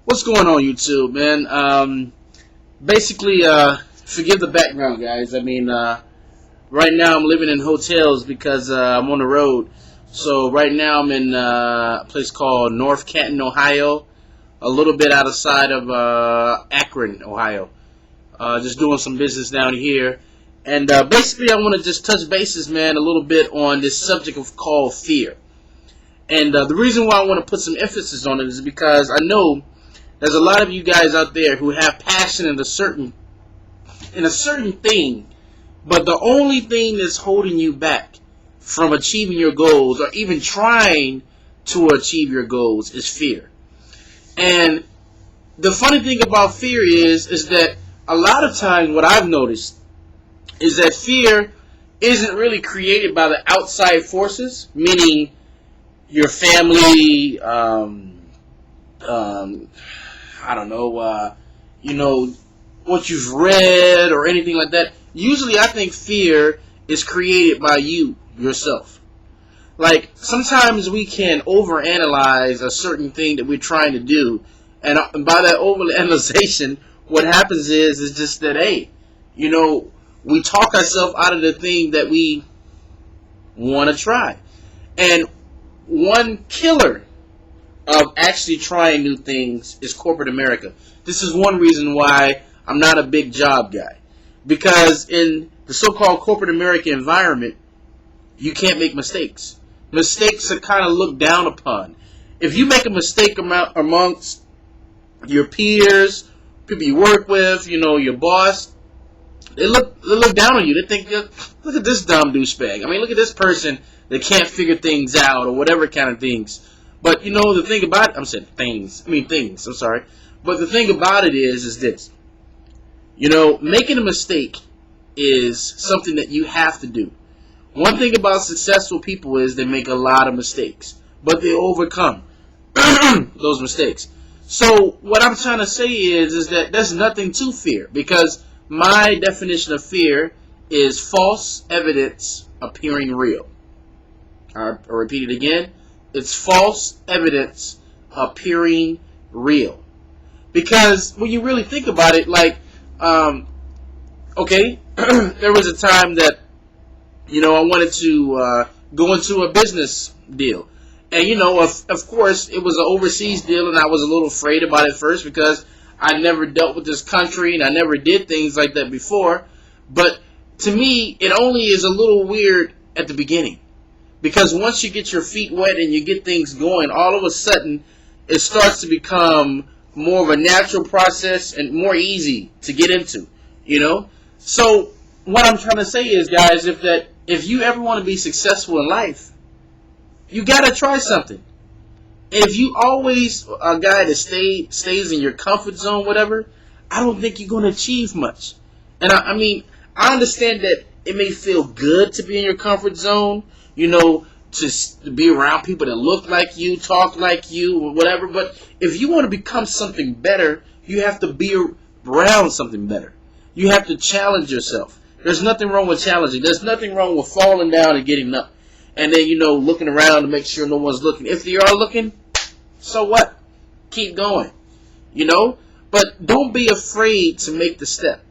What's going on, YouTube, man? Basically, forgive the background, guys. Right now I'm living in hotels because I'm on the road. So right now I'm in a place called North Canton, Ohio, a little bit outside of Akron, Ohio. Just doing some business down here. And basically I want to just touch bases, man, a little bit on this subject of called fear. And the reason why I want to put some emphasis on it is because I know there's a lot of you guys out there who have passion in a certain thing, but the only thing that's holding you back from achieving your goals or even trying to achieve your goals is fear. And the funny thing about fear is that a lot of times what I've noticed is that fear isn't really created by the outside forces, meaning your family, I don't know, what you've read or anything like that. Usually I think fear is created by you, yourself. Like, sometimes we can overanalyze a certain thing that we're trying to do, and by that overanalyzation, what happens is just that, hey, we talk ourselves out of the thing that we want to try. And one killer of actually trying new things is corporate America. This is one reason why I'm not a big job guy. Because in the so-called corporate America environment, you can't make mistakes. Mistakes are kind of looked down upon. If you make a mistake amongst your peers, people you work with, your boss, they look down on you. They think, look at this dumb douchebag. Look at this person that can't figure things out or whatever kind of things. But the thing about it, things. I'm sorry. But the thing about it is this. Making a mistake is something that you have to do. One thing about successful people is they make a lot of mistakes, but they overcome those mistakes. So what I'm trying to say is that there's nothing to fear, because my definition of fear is false evidence appearing real. I'll repeat it again. It's false evidence appearing real. Because when you really think about it, okay, there was a time that, I wanted to go into a business deal. And, of course, it was an overseas deal, and I was a little afraid about it first because I never dealt with this country, and I never did things like that before. But to me, it only is a little weird at the beginning. Because once you get your feet wet and you get things going, all of a sudden, it starts to become more of a natural process and more easy to get into, So what I'm trying to say is, guys, if you ever want to be successful in life, you got to try something. If you always a guy that stays in your comfort zone, whatever, I don't think you're going to achieve much. And I understand that it may feel good to be in your comfort zone, to be around people that look like you, talk like you, or whatever. But if you want to become something better, you have to be around something better. You have to challenge yourself. There's nothing wrong with challenging. There's nothing wrong with falling down and getting up. And then, looking around to make sure no one's looking. If they are looking, so what? Keep going. But don't be afraid to make the step.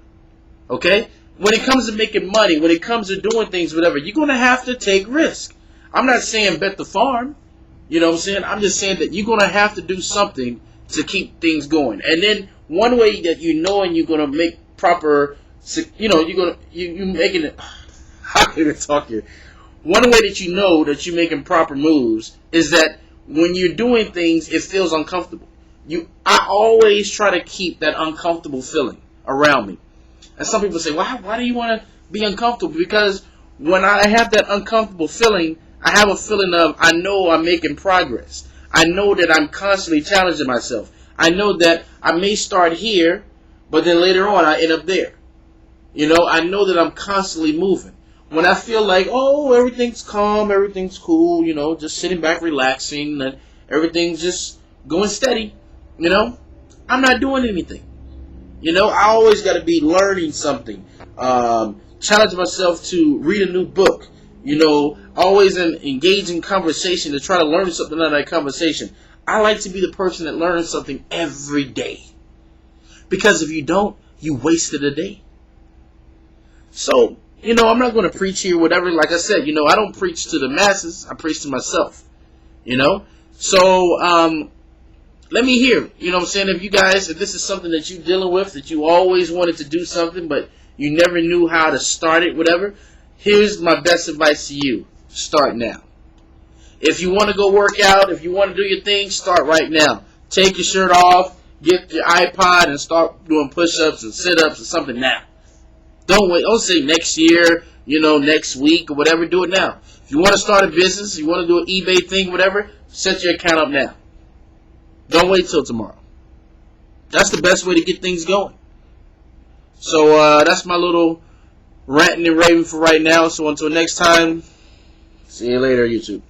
Okay? When it comes to making money, when it comes to doing things, whatever, you're going to have to take risk. I'm not saying bet the farm. You know what I'm saying? I'm just saying that you're going to have to do something to keep things going. And then one way that and you're going to make proper, you're making it, how can I talk here? One way that that you're making proper moves is that when you're doing things, it feels uncomfortable. I always try to keep that uncomfortable feeling around me. And some people say, why do you want to be uncomfortable? Because when I have that uncomfortable feeling, I have a feeling of, I know I'm making progress. I know that I'm constantly challenging myself. I know that I may start here, but then later on I end up there. I know that I'm constantly moving. When I feel like, everything's calm, everything's cool, just sitting back, relaxing, and everything's just going steady, I'm not doing anything. I always got to be learning something, challenge myself to read a new book, always engage in conversation to try to learn something out of that conversation. I like to be the person that learns something every day. Because if you don't, you wasted a day. So, I'm not going to preach here, whatever. Like I said, I don't preach to the masses. I preach to myself, So, let me hear, what I'm saying, if this is something that you're dealing with, that you always wanted to do something, but you never knew how to start it, whatever, here's my best advice to you. Start now. If you want to go work out, if you want to do your thing, start right now. Take your shirt off, get your iPod, and start doing push-ups and sit-ups or something now. Don't wait. Don't say next year, next week or whatever. Do it now. If you want to start a business, you want to do an eBay thing, whatever, set your account up now. Don't wait till tomorrow. That's the best way to get things going. So that's my little ranting and raving for right now. So until next time, see you later, YouTube.